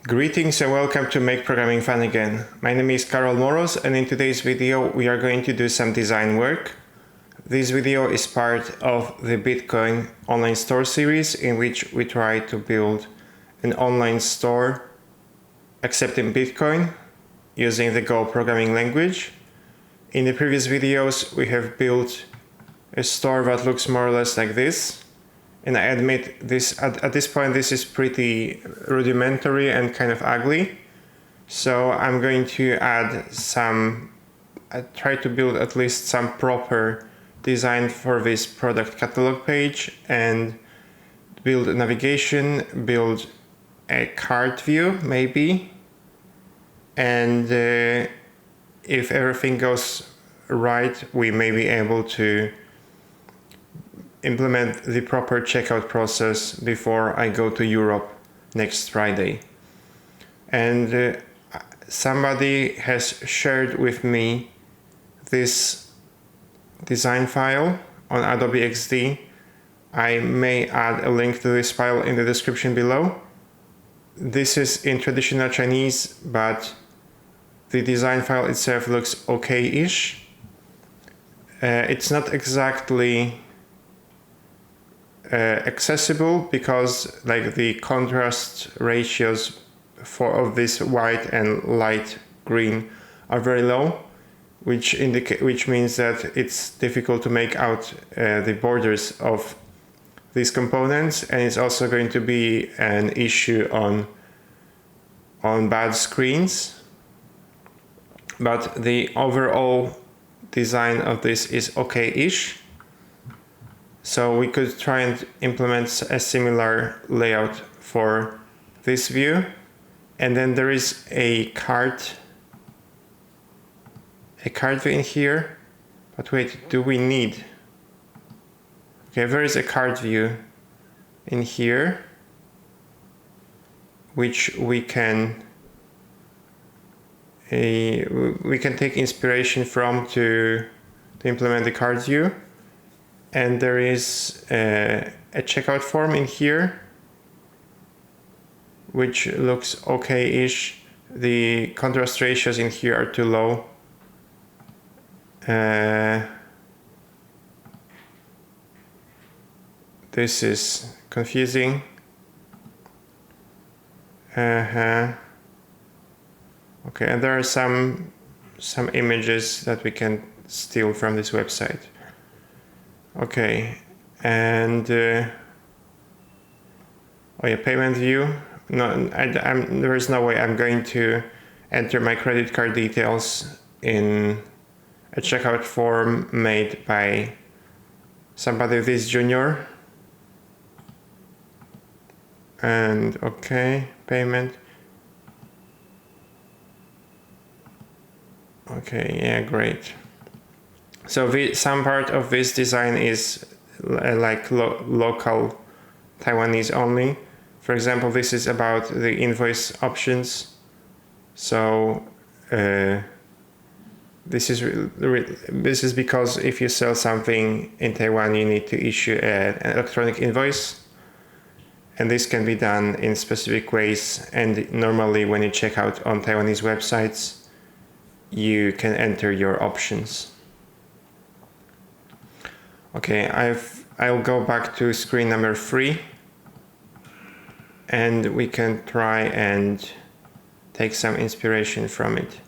Greetings and welcome to Make Programming Fun Again. My name is Karol Moros, and in today's video we are going to do some design work. This video is part of the Bitcoin online store series, in which we try to build an online store accepting Bitcoin using the Go programming language. In the previous videos we have built a store that looks more or less like this. And I admit this at this point this is pretty rudimentary and kind of ugly. So I'm going to add try to build at least some proper design for this product catalog page and build a navigation, build a cart view maybe. And if everything goes right, we may be able to implement the proper checkout process before I go to Europe next Friday. And somebody has shared with me this design file on Adobe XD. I may add a link to this file in the description below. This is in traditional Chinese, but the design file itself looks okay-ish. It's not exactly accessible because like the contrast ratios of this white and light green are very low, which means that it's difficult to make out the borders of these components, and it's also going to be an issue on bad screens. But the overall design of this is okay-ish. So we could try and implement a similar layout for this view. And then there is a cart view in here. But wait, do we need? Okay, there is a cart view in here, which we can take inspiration from to implement the cart view. And there is a checkout form in here, which looks okay-ish. The contrast ratios in here are too low. This is confusing. Okay, and there are some images that we can steal from this website. Okay, and oh yeah, payment view. No, there is no way I'm going to enter my credit card details in a checkout form made by somebody this junior. And okay, payment. Okay, yeah, great. So some part of this design is like local Taiwanese only. For example, this is about the invoice options. So this is because if you sell something in Taiwan, you need to issue an electronic invoice. And this can be done in specific ways. And normally when you check out on Taiwanese websites, you can enter your options. Okay, I'll go back to screen number 3, and we can try and take some inspiration from it.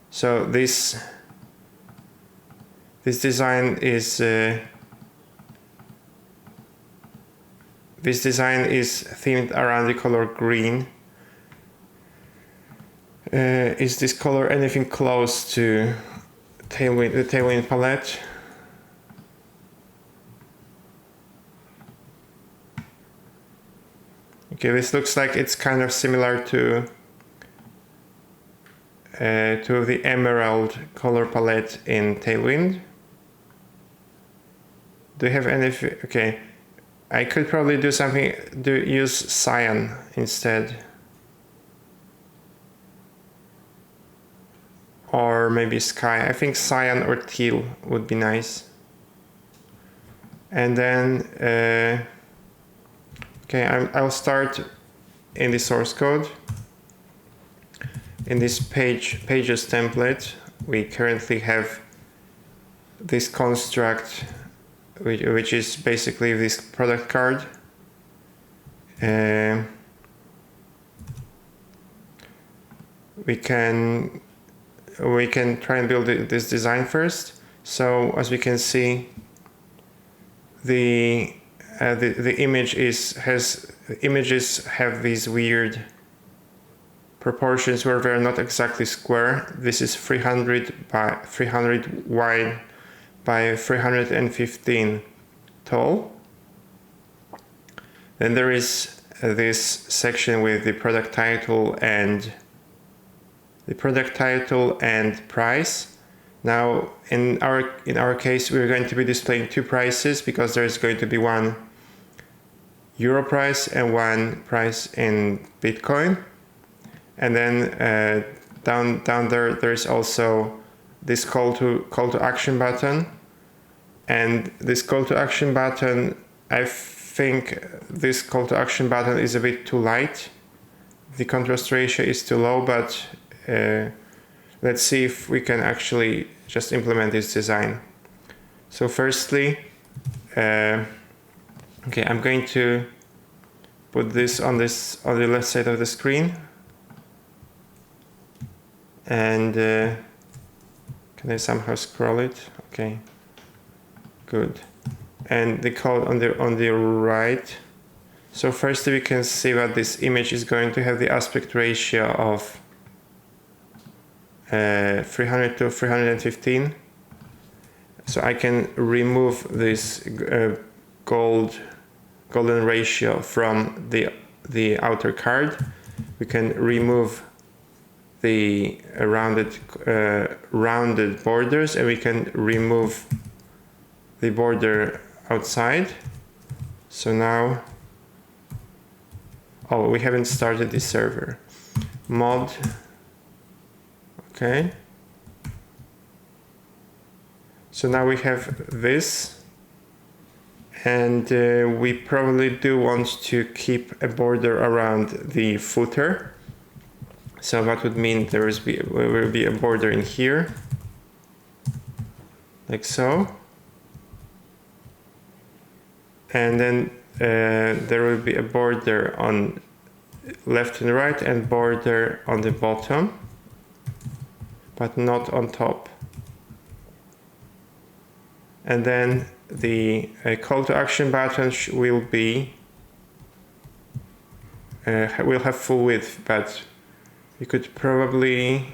So this design is themed around the color green. Is this color anything close to the Tailwind palette? Okay, this looks like it's kind of similar to the emerald color palette in Tailwind. Do you have anything? Okay, I could probably do something. Use cyan instead, or maybe sky. I think cyan or teal would be nice. And then okay, I'll start in the source code. In this pages template, we currently have this construct, which is basically this product card. We can try and build this design first. So as we can see, the images have these weird proportions where they're not exactly square. This is 300 wide by 315 tall. Then there is this section with the product title and price. Now in our case, we're going to be displaying two prices because there's going to be one euro price and one price in Bitcoin. And then down there's also this call to action button. And this call to action button, I think this call to action button is a bit too light. The contrast ratio is too low, but let's see if we can actually just implement this design. So firstly, I'm going to put this on the left side of the screen. And can I somehow scroll it? Okay, good. And the code on the right. So first we can see that this image is going to have the aspect ratio of 300 to 315. So I can remove this golden ratio from the outer card. We can remove the rounded borders, and we can remove the border outside. So now, oh, we haven't started the server. Mod, okay. So now we have this, and we probably do want to keep a border around the footer. So that would mean there will be a border in here, like so. And then there will be a border on left and right and border on the bottom, but not on top. And then the call to action button will have full width, but you could probably,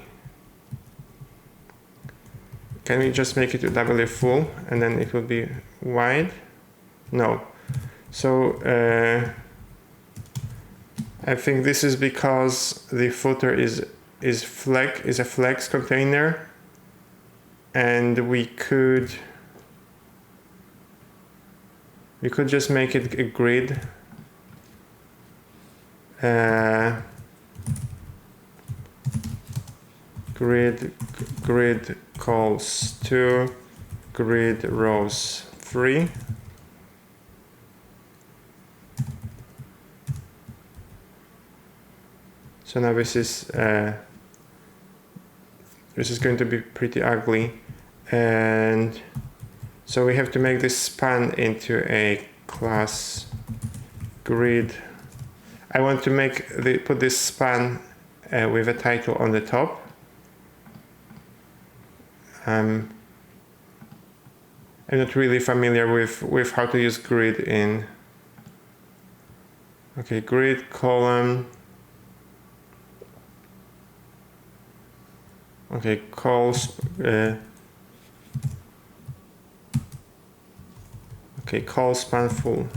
can we just make it doubly full and then it will be wide? No. So I think this is because the footer is a flex container, and we could just make it a grid. Grid calls 2, grid rows 3. So now this is going to be pretty ugly, and so we have to make this span into a class grid. I want to put this span with a title on the top. I'm not really familiar with how to use grid in. Okay, grid column. Okay, calls. Okay, call span full.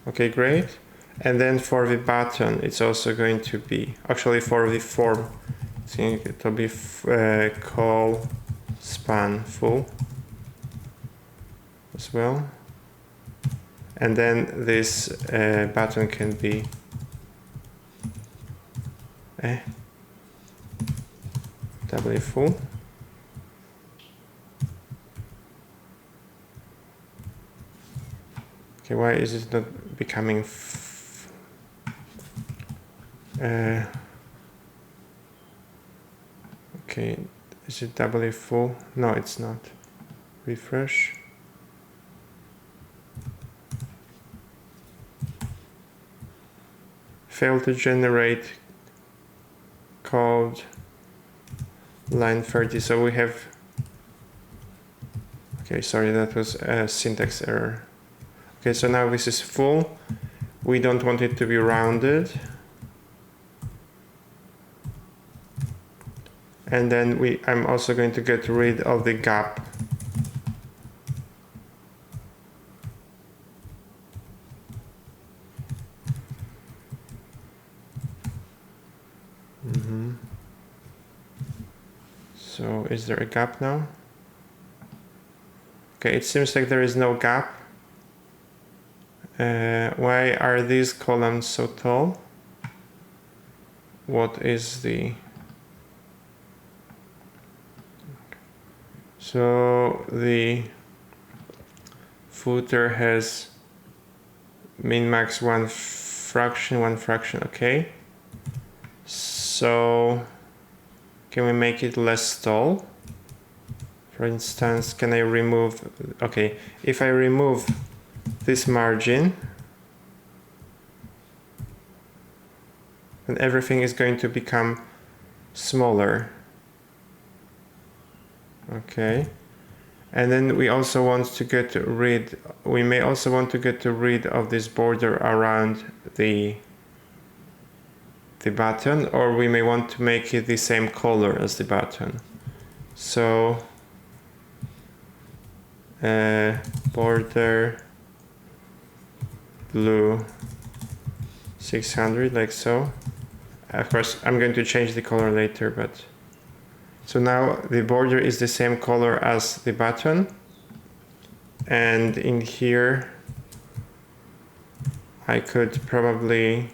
Okay, great. And then for the button, it's also going to be, actually for the form, it's going to be call span full as well. And then this button can be doubly full. Okay, why is it not becoming Okay, is it doubly full? No, it's not. Refresh. Failed to generate code line 30. So we have, okay, sorry, that was a syntax error. Okay, so now this is full. We don't want it to be rounded. And then I'm also going to get rid of the gap. So is there a gap now? Okay, it seems like there is no gap. Why are these columns so tall? What is the... So the footer has min-max one fraction, okay. So can we make it less tall? For instance, can I remove, okay, if I remove this margin, then everything is going to become smaller. Okay. And then we also want to get rid, we may also want to get rid of this border around the button, or we may want to make it the same color as the button. So border blue 600, like so. Of course, I'm going to change the color later, but so now the border is the same color as the button, and in here I could probably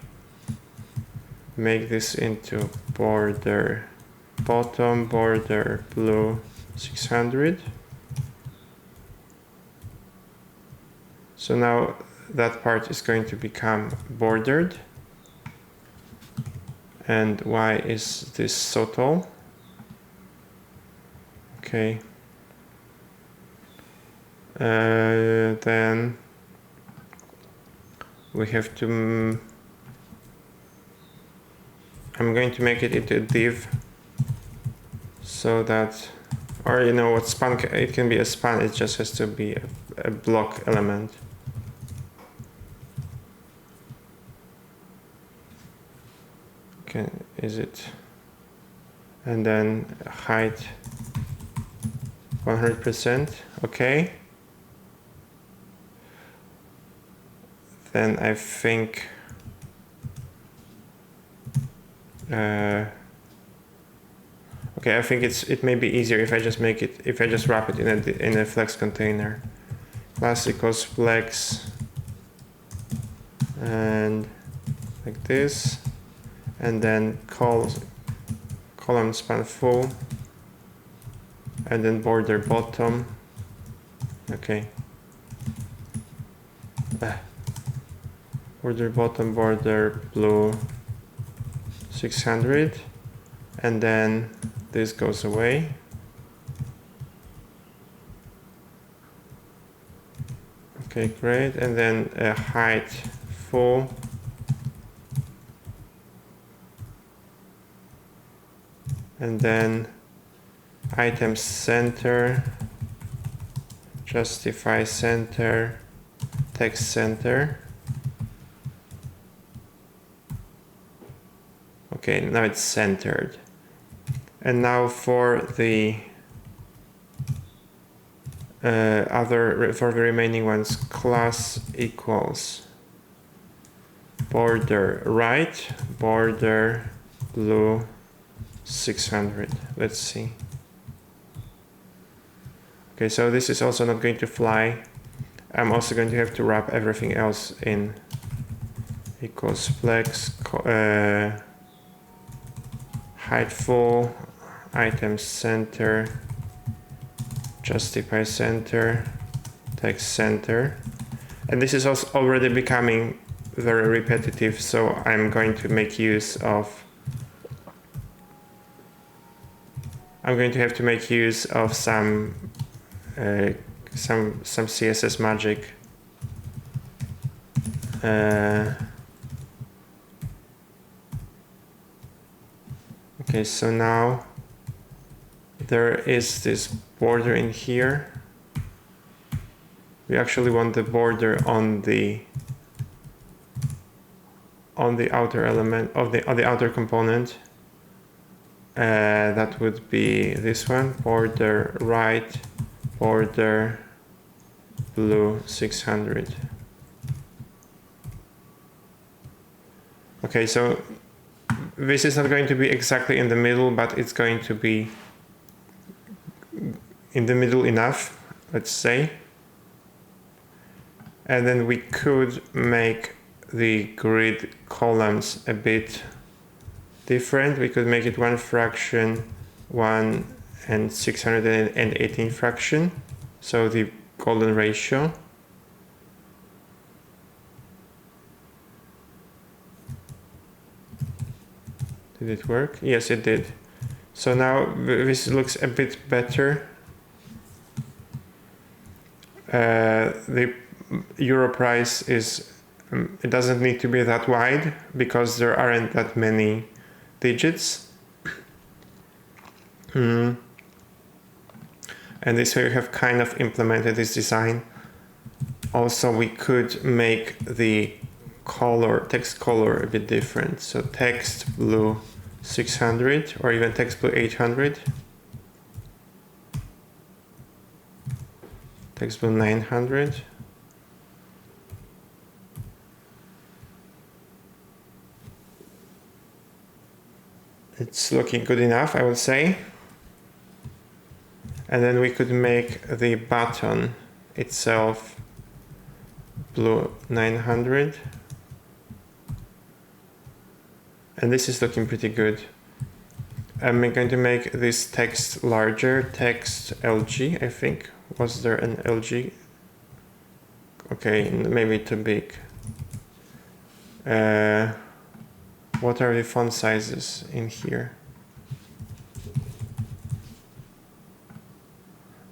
make this into border bottom, border blue 600. So now that part is going to become bordered. And why is this so tall? Okay. Then we have to... I'm going to make it into a div so that, or you know what, span, it can be a span, it just has to be a block element. Okay, is it? And then height 100%, okay. Then I think okay, I think it may be easier if I just make it, if I just wrap it in a flex container. Class equals flex, and like this, and then column span full, and then border bottom. Okay. Border bottom, border blue 600, and then this goes away. Okay, great. And then height full. And then item center, justify center, text center. Okay, now it's centered. And now for the for the remaining ones, class equals border right, border blue 600. Let's see. Okay, so this is also not going to fly. I'm also going to have to wrap everything else in equals flex, height full, item center, justify center, text center. And this is also already becoming very repetitive, so I'm going to make use of have to make use of some CSS magic. Okay, so now there is this border in here. We actually want the border on the outer element of the outer component. That would be this one, border right, border blue 600. Okay, so this is not going to be exactly in the middle, but it's going to be in the middle enough, let's say. And then we could make the grid columns a bit different. We could make it 1 fraction, 1 and 618 fraction. So the golden ratio. Did it work? Yes, it did. So now this looks a bit better. The euro price is, it doesn't need to be that wide because there aren't that many digits. And this way we have kind of implemented this design. Also, we could make the text color a bit different. So text blue 600 or even text blue 800. Text blue 900. It's looking good enough, I would say. And then we could make the button itself blue 900. And this is looking pretty good. I'm going to make this text larger, text LG, I think. Was there an LG? Okay, maybe too big. What are the font sizes in here?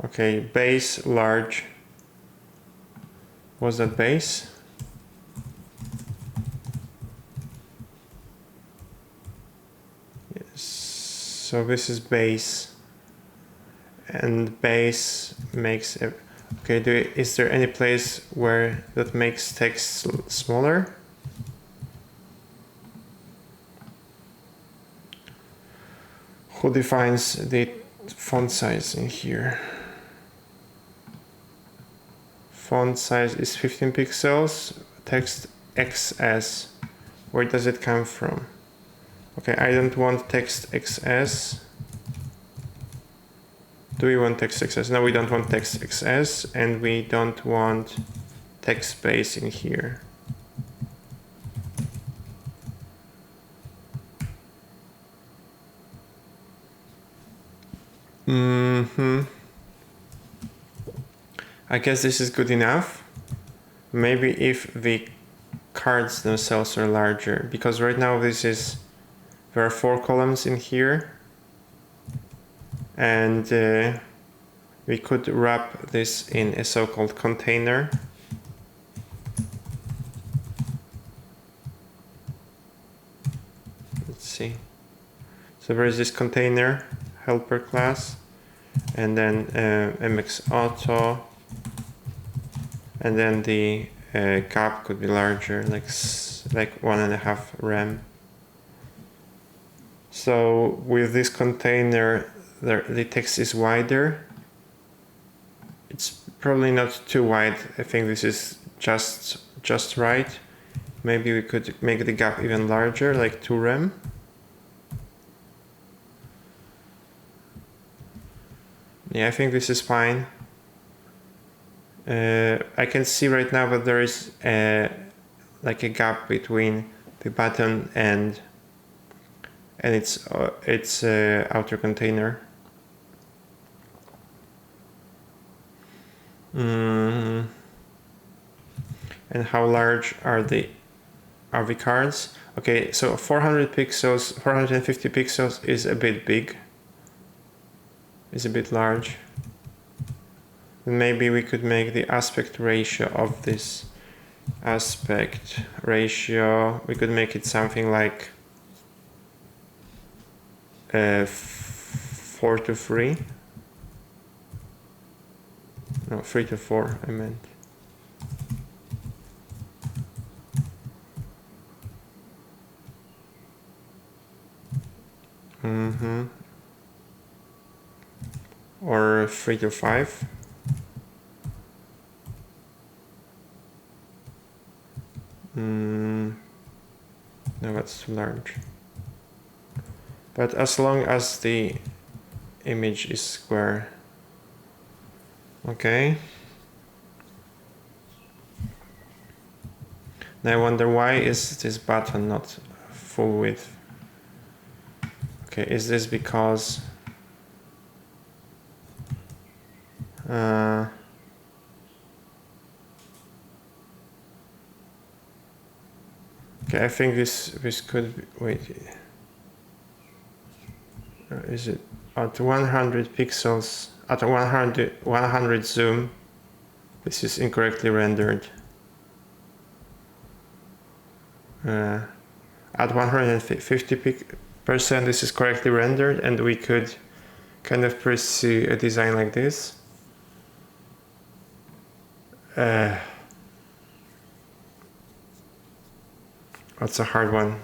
Okay, base large. Was that base? Yes. So this is base, and base makes a, okay. Is there any place where that makes text smaller? Who defines the font size in here? Font size is 15 pixels. Text XS. Where does it come from? Okay, I don't want text XS. Do we want text XS? No, we don't want text XS, and we don't want text space in here. I guess this is good enough. Maybe if the cards themselves are larger, because right now there are 4 columns in here, and we could wrap this in a so-called container. Let's see. So there is this container helper class, and then MX Auto, and then the gap could be larger, like 1.5 rem. So with this container, the text is wider. It's probably not too wide. I think this is just right. Maybe we could make the gap even larger, like 2 rem. Yeah, I think this is fine. I can see right now that there is like a gap between the button and its outer container. And how large are the RV cards. Okay, so 400 pixels, 450 pixels is a bit big. Is a bit large. Maybe we could make the aspect ratio of this aspect ratio. We could make it something like 4:3. No, 3:4, I meant. Or 3:5. No, that's too large. But as long as the image is square. Okay. Now I wonder, why is this button not full width? Okay, is this because okay, I think this could be, wait, is it at 100 pixels, at 100 zoom, this is incorrectly rendered. At 150% this is correctly rendered, and we could kind of pursue a design like this. That's a hard one.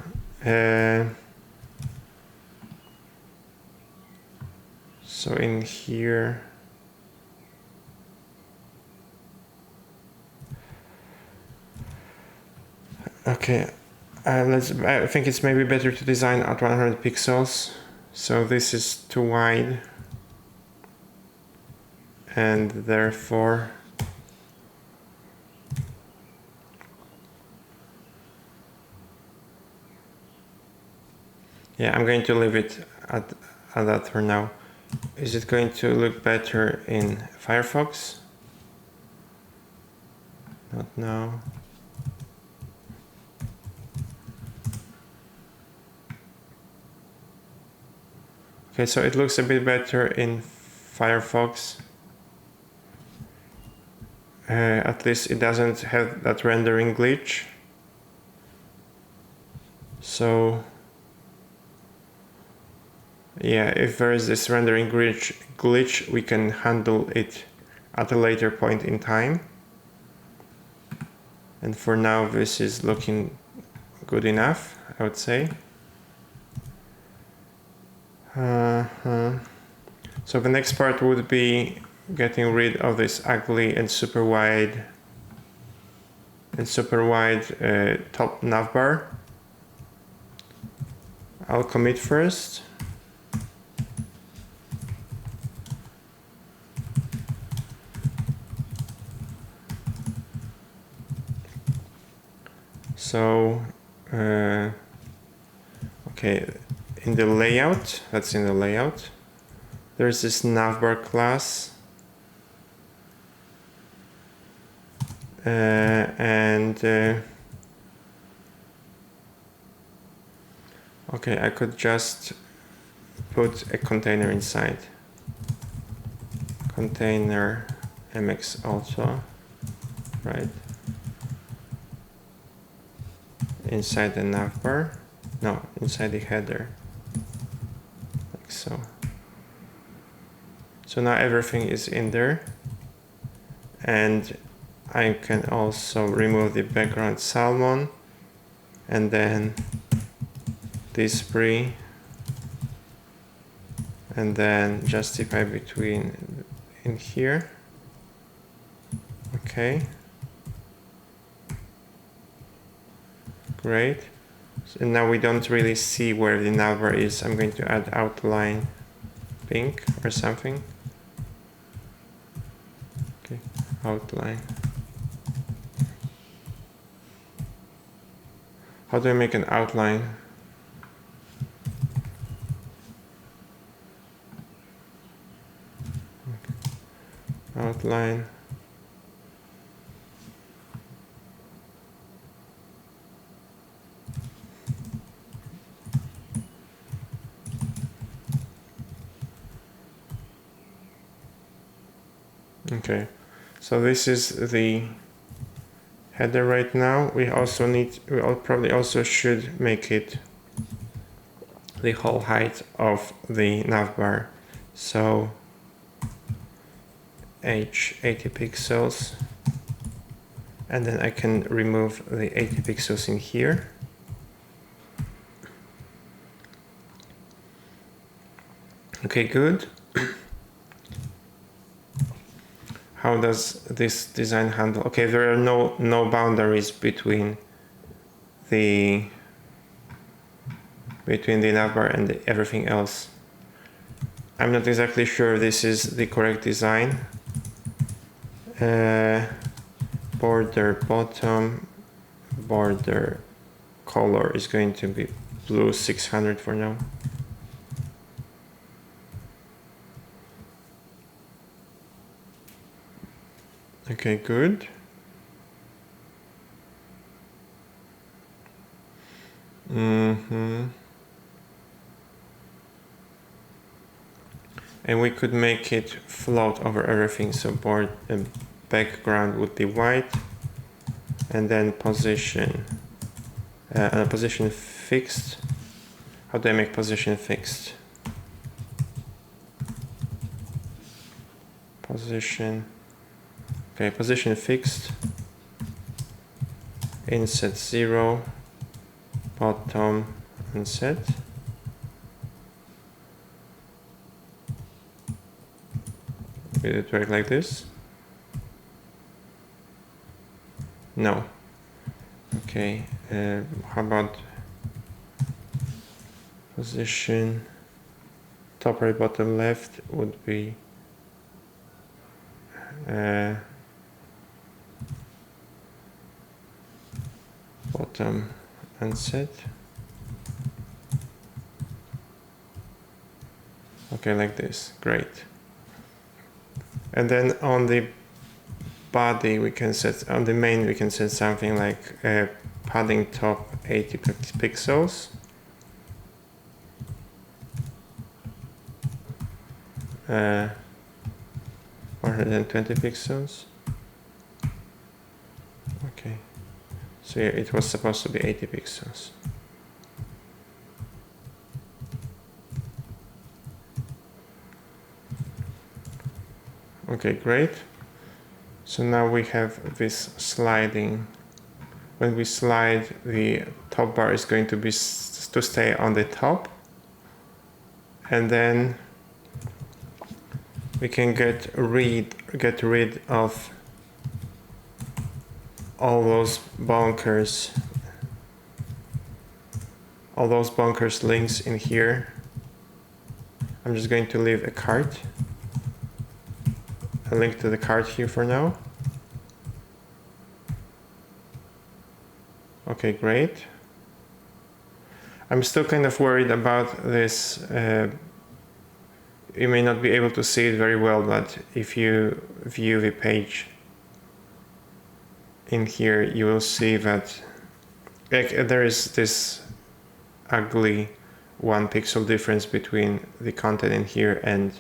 So in here, okay, I think it's maybe better to design at 100 pixels. So this is too wide, and therefore yeah, I'm going to leave it at that for now. Is it going to look better in Firefox? Not now. Okay, so it looks a bit better in Firefox. At least it doesn't have that rendering glitch. So yeah, if there is this rendering glitch, we can handle it at a later point in time. And for now, this is looking good enough, I would say. So the next part would be getting rid of this ugly and super wide top navbar. I'll commit first. So, okay, in the layout, that's in the layout, there's this navbar class, okay, I could just put a container inside. Container mx also, right? Inside the navbar, no, inside the header, like so. So now everything is in there, and I can also remove the background salmon, and then display, and then justify between in here. Okay. Great. So now we don't really see where the navbar is. I'm going to add outline pink or something. Okay, outline. How do I make an outline? Outline. Okay, so this is the header right now. We probably also should make it the whole height of the navbar. So h 80 pixels, and then I can remove the 80 pixels in here. Okay, good. How does this design handle? Okay, there are no boundaries between the navbar and everything else. I'm not exactly sure this is the correct design. Border bottom, border color is going to be blue 600 for now. Okay, good. And we could make it float over everything. So background would be white, and then position fixed. How do I make position fixed? Position. Okay, position fixed. Inset 0. Bottom and set. Will it work like this? No. Okay, how about position top right bottom left would be bottom and set. Okay, like this, great. And then on the body we can set, on the main we can set something like padding top 80 pixels. 120 pixels. Okay, so yeah, it was supposed to be 80 pixels. Okay, great. So now we have this sliding. When we slide, the top bar is going to stay on the top, and then we can get rid of all those bunkers links in here. I'm just going to leave a link to the cart here for now. Okay, great. I'm still kind of worried about this. You may not be able to see it very well, but if you view the page in here, you will see that there is this ugly 1 pixel difference between the content in here and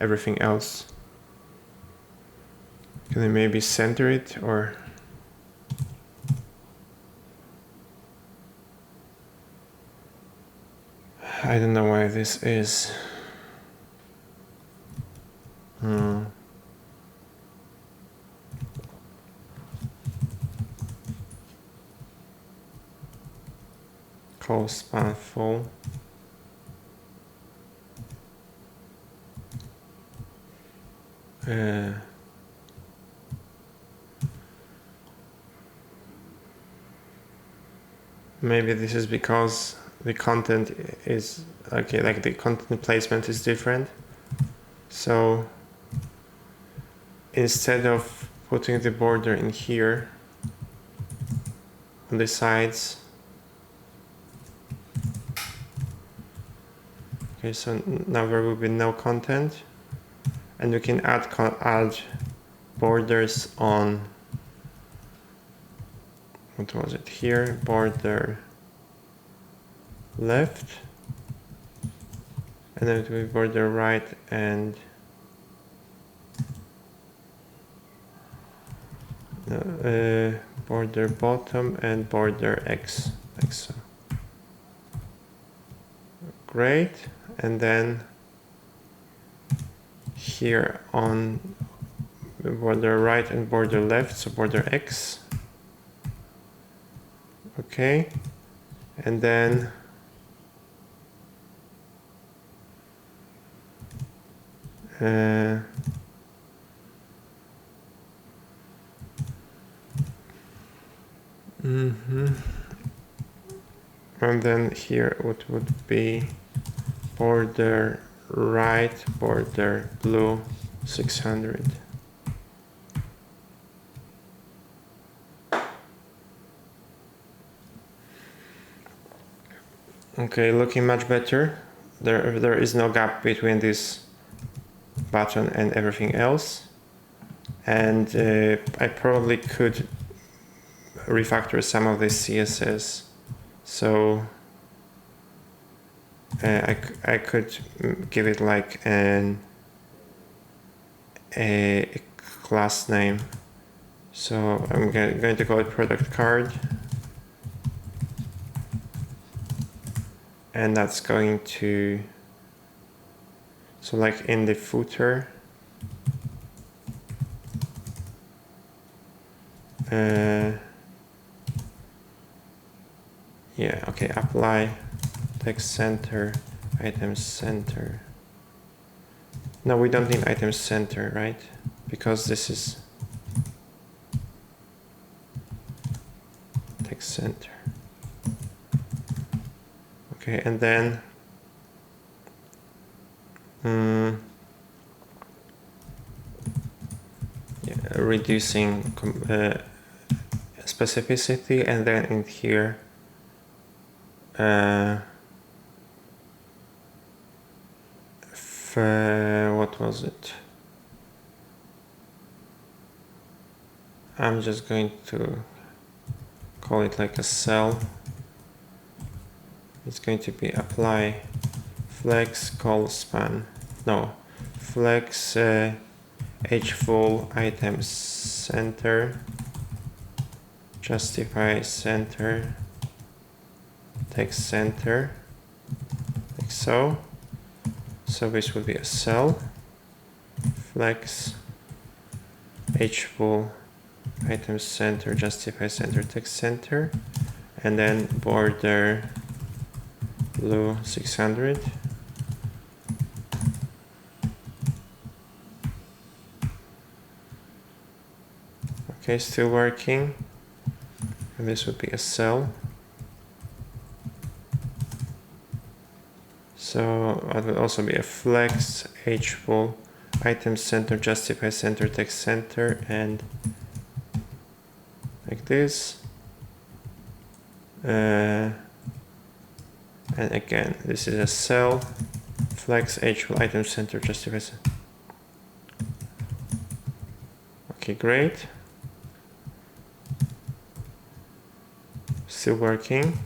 everything else. Can I maybe center it, or I don't know why this is. Call span full. Maybe this is because the content is okay, like the content placement is different. So instead of putting the border in here on the sides, okay, so now there will be no content, and we can add borders on, what was it here, border left, and then it will be border right and border bottom and border X, like so. Great. And then here on border right and border left, so border X. Okay. And then and then here it would be border right, border blue 600. Okay, looking much better. There is no gap between this button and everything else. And I probably could refactor some of this CSS. So I could give it like a class name. So I'm going to call it product card. And that's going to, so like in the footer, yeah, okay, apply text center, item center. No, we don't need item center, right? Because this is text center. Okay, and then yeah, reducing specificity, and then in here what was it? I'm just going to call it like a cell. It's going to be apply flex call span. No, flex h-full item center, justify center, text center, like so. So this would be a cell, flex h-full item center, justify center, text center, and then border blue 600. Okay, still working. And this would be a cell. So it would also be a flex, h-full, item center, justify center, text center, and like this. And again, this is a cell, flex, h-full, item center, justify center. Okay, great. Still working.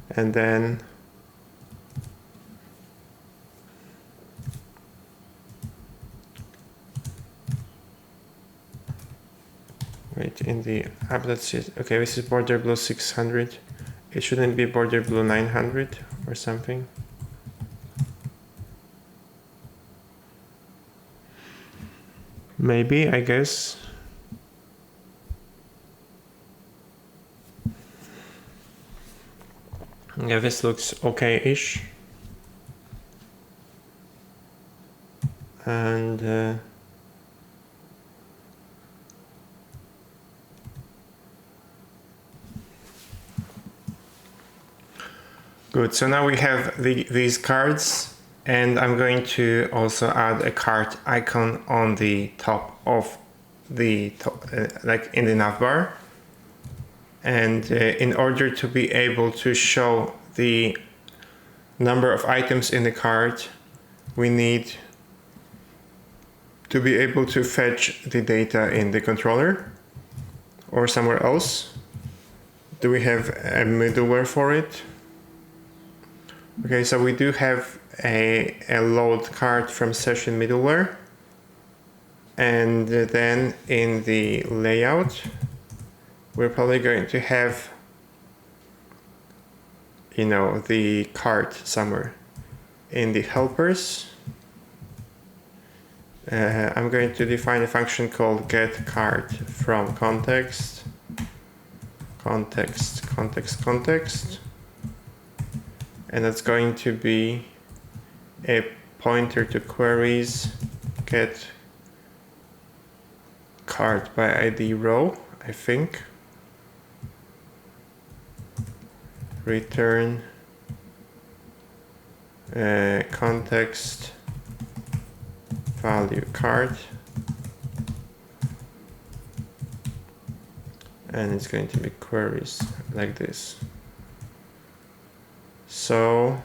And then wait, in the applet, okay, this is border blue 600. It shouldn't be border blue 900 or something. Maybe, I guess. Yeah, this looks okay-ish. And good, so now we have these cards, and I'm going to also add a card icon on the top of the like in the navbar. And in order to be able to show the number of items in the card, we need to be able to fetch the data in the controller or somewhere else. Do we have a middleware for it? Okay, so we do have a load card from session middleware. And then in the layout, we're probably going to have, you know, the cart somewhere. In the helpers, I'm going to define a function called getCart from context, and that's going to be a pointer to queries get cart by ID row, I think. Return context value cart, and it's going to be queries like this. So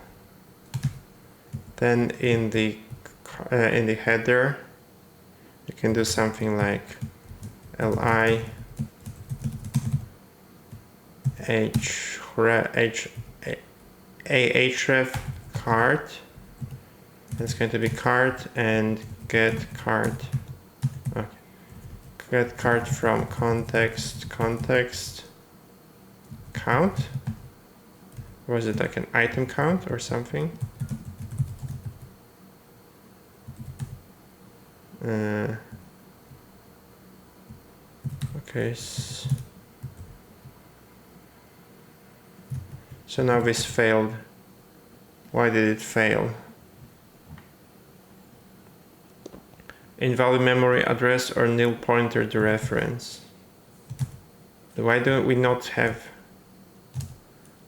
then in the header, you can do something like li ahref cart. It's going to be cart and get cart. Okay. Get cart from context count. Or is it like an item count or something? Okay. So now this failed. Why did it fail? Invalid memory address or nil pointer to reference. Why do we not have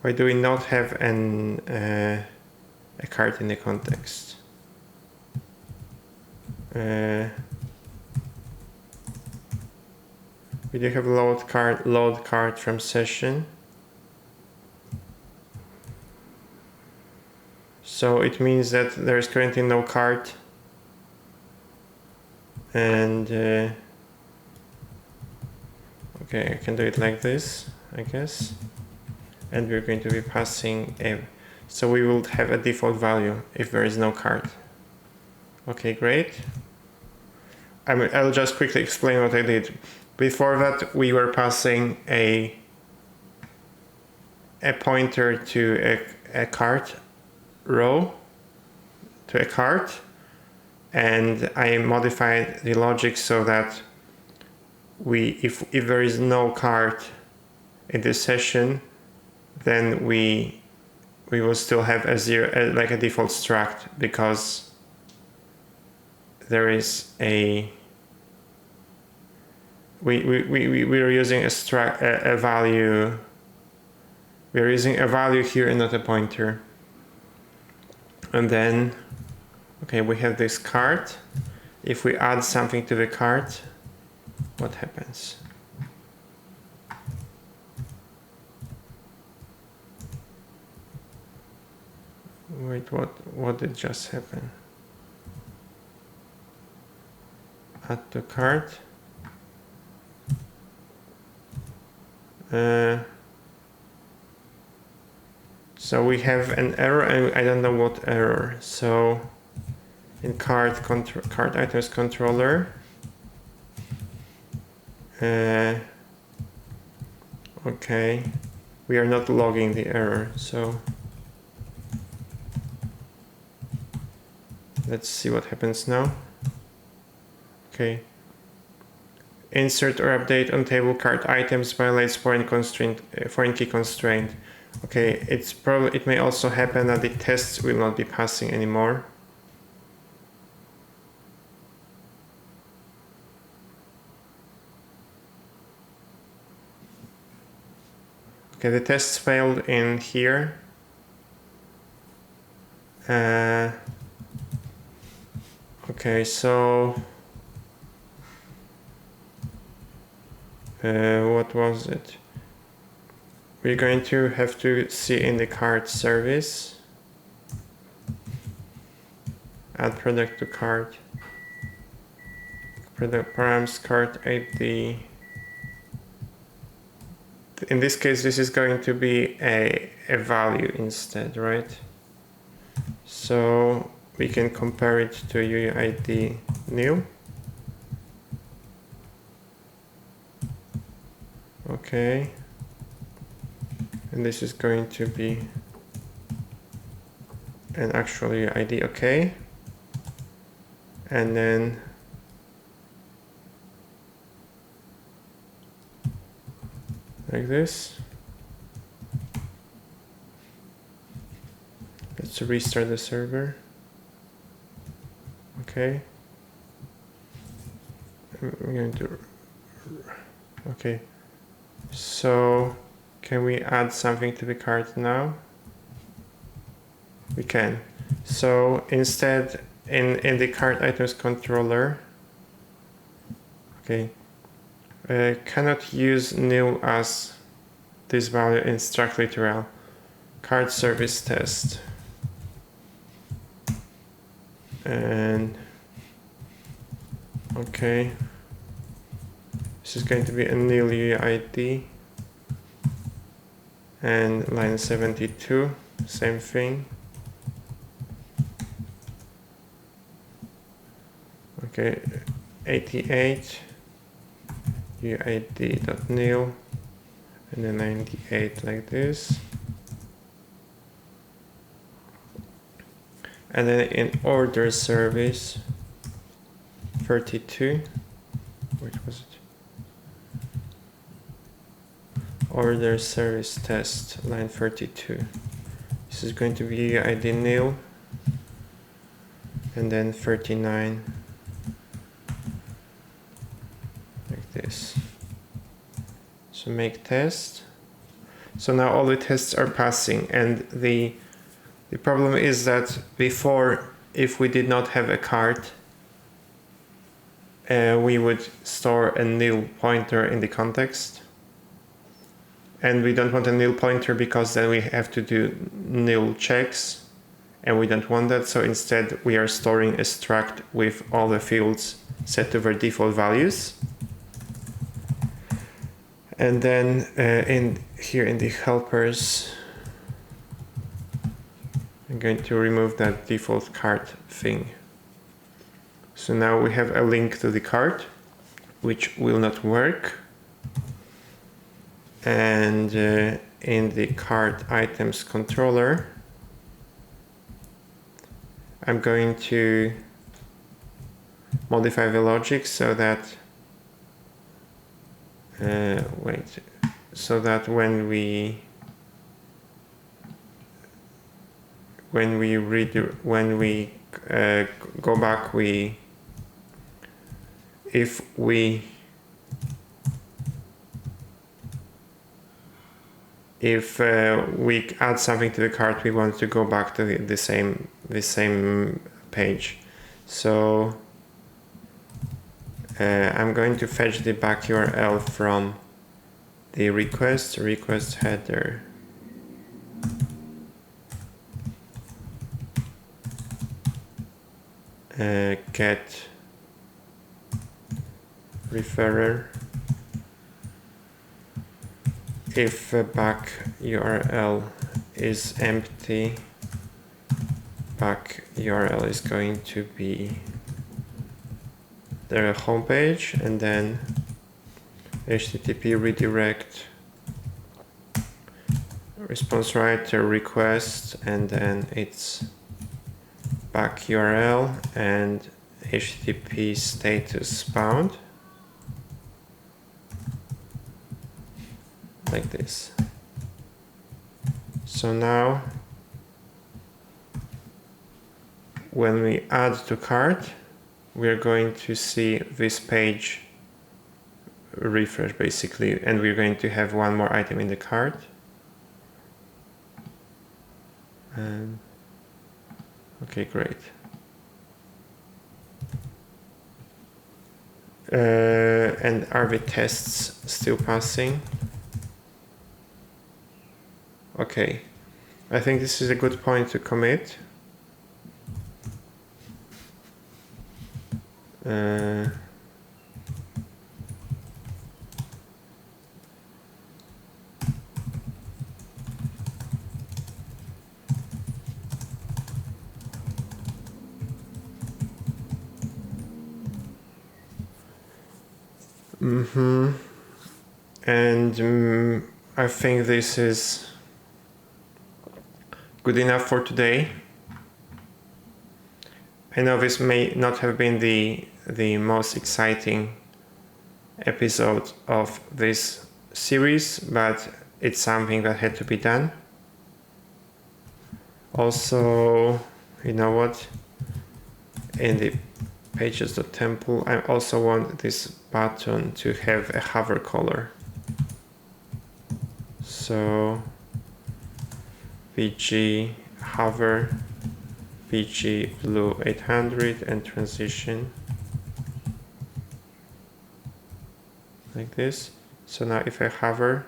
an a cart in the context? We do have load cart from session. So it means that there is currently no cart, and okay, I can do it like this, I guess, and we're going to be passing so we will have a default value if there is no cart. Okay, great. I'll just quickly explain what I did. Before that, we were passing a pointer to a cart row, to a cart, and I modified the logic so that if there is no cart in this session, then we will still have a zero, like a default struct, because there is a we're using a value. We're using a value here and not a pointer. And then, okay, we have this cart. If we add something to the cart, what happens? Wait, what did just happen? Add to cart. So we have an error, and I don't know what error. So in cart items controller, okay, we are not logging the error. So let's see what happens now. Okay. Insert or update on table cart items violates foreign key constraint. Okay, it may also happen that the tests will not be passing anymore. Okay, the tests failed in here. Okay, so what was it? We're going to have to see in the cart service, add product to cart, product params cart ID. In this case, this is going to be a value instead, right? So we can compare it to UUID new. Okay. And this is going to be an actual UID, okay. And then like this. Let's restart the server. Okay. I'm going to, okay. So can we add something to the cart now? We can. So instead, in the cart items controller, okay, cannot use new as this value in struct literal. Cart service test. And okay, this is going to be a nil UID. And line 72, same thing. Okay, 88 UID.nil and then 98 like this. And then in order service 32, which was it? Order service test line 32. This is going to be UID nil and then 39 like this. So make test. So now all the tests are passing, and the problem is that before, if we did not have a cart, we would store a nil pointer in the context. And we don't want a nil pointer because then we have to do nil checks, and we don't want that. So instead we are storing a struct with all the fields set to their default values. And then in here in the helpers, I'm going to remove that default cart thing. So now we have a link to the cart, which will not work. And in the cart items controller, I'm going to modify the logic so that so that when we go back, if we add something to the cart, we want to go back to the same page. So I'm going to fetch the back URL from the request header. Get referrer. If back URL is empty, back URL is going to be the home page, and then HTTP redirect response writer request, and then it's back URL and HTTP status bound. Like this. So now when we add to cart, we're going to see this page refresh basically, and we're going to have one more item in the cart. Okay, great. And are the tests still passing? Okay, I think this is a good point to commit. And I think this is good enough for today. I know this may not have been the most exciting episode of this series, but it's something that had to be done. Also, you know what? In the pages.templ, I also want this button to have a hover color. So VG hover, VG blue 800, and transition like this. So now if I hover,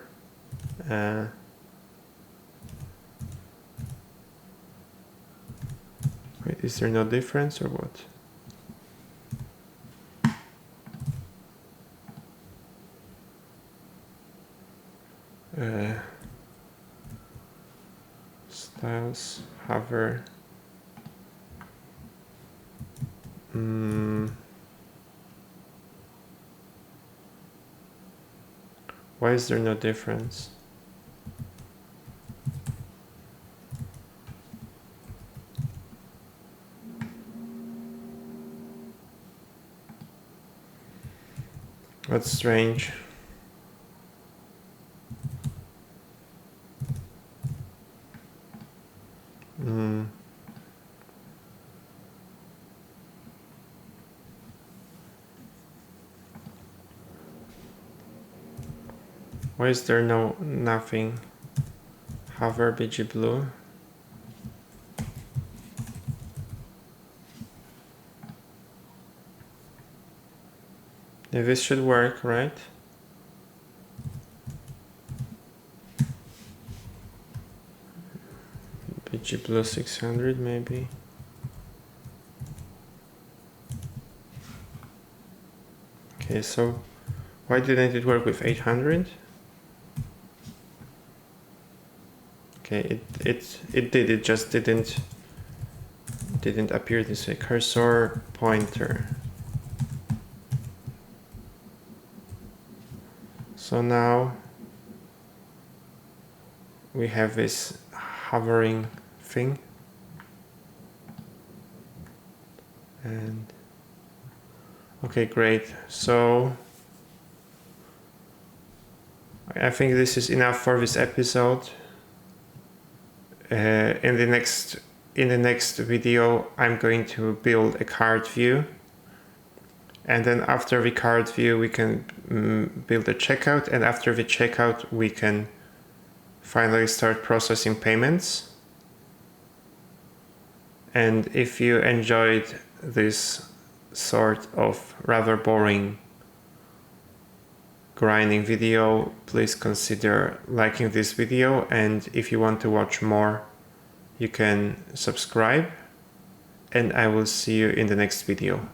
wait, is there no difference or what? Styles, hover. Why is there no difference? That's strange. Why is there nothing? Hover BG blue. Yeah, this should work, right? BG blue 600 maybe. Okay, so why didn't it work with 800? Okay, it did, it just didn't appear this way. Cursor pointer. So now we have this hovering thing, and okay, great. So I think this is enough for this episode. In the next video, I'm going to build a card view, and then after the card view, we can build a checkout, and after the checkout, we can finally start processing payments. And if you enjoyed this sort of rather boring grinding video, please consider liking this video, and if you want to watch more, you can subscribe, and I will see you in the next video.